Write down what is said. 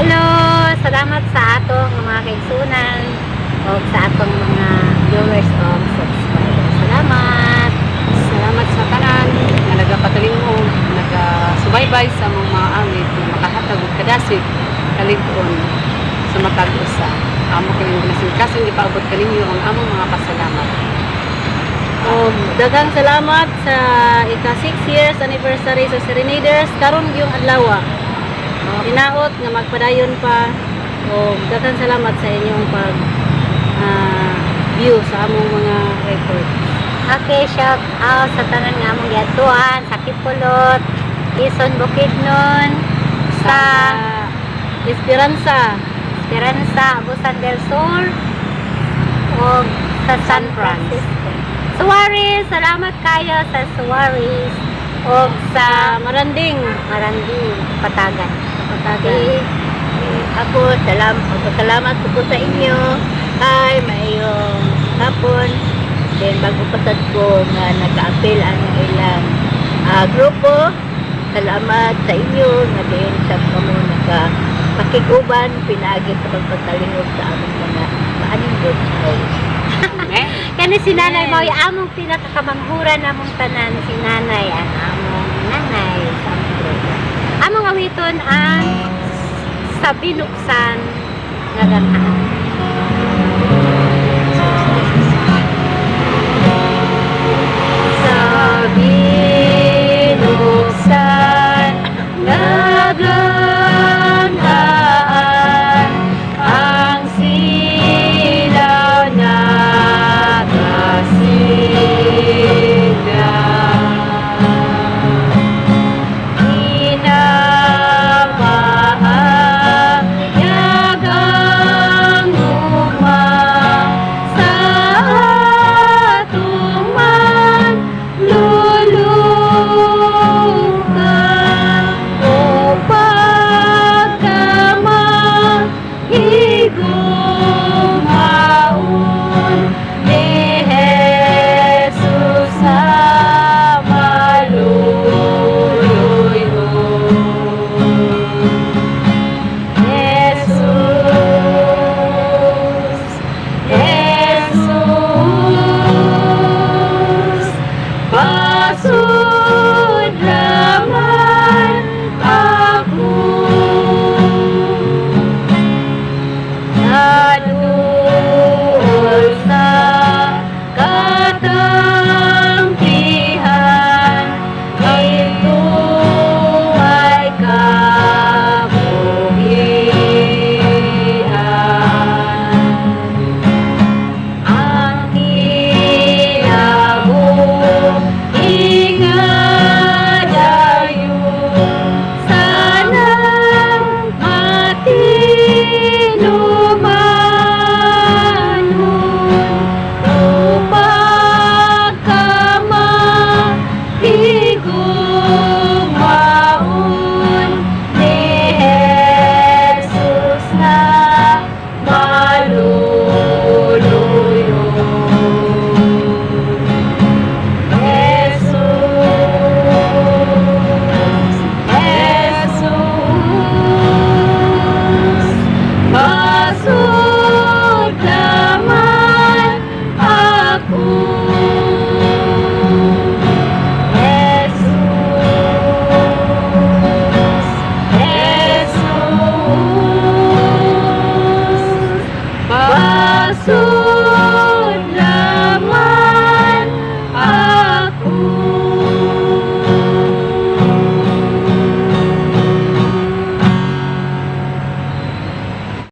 Hello, salamat sa atong mga kaigsunan o sa atong mga viewers o subscribers. Salamat. Salamat sa tanan nga nagapatalingon, nagasubaybay sa mga awit nga makahatag og kadasig kalig-on sa matag usa. Amo kini nasingkason ipaabot kaninyo ang among mga pasalamat. Daghang salamat sa ika 6 years anniversary sa Serenaders karon yung adlaw. Hinaot nga magpadayon pa o daghang salamat sa inyong pag view sa among mga record. Okay, shout out sa tanan nga among giatuan sa Kipulot, Quezon, Bukidnon, sa Esperanza, Agusan del Sur o sa San Francisco. Suarez, salamat kayo sa Suarez o sa Maranding, Patagan. Patagan. Ako, salamat po sa inyo. Hi, mayong hapon. Then, bago pasad ko nga nag-apel ang ilang grupo. Salamat sa inyo nga din sa kamo nakapakiguban, pinagi sa pagpagtalingog sa aming mga maaning house. Kani si Nanay Mao, among pinakakamanghuran namong tanan si Nanay, ang among nanay sa among grupo. Among awiton ang sa binuksan nga ganhaan.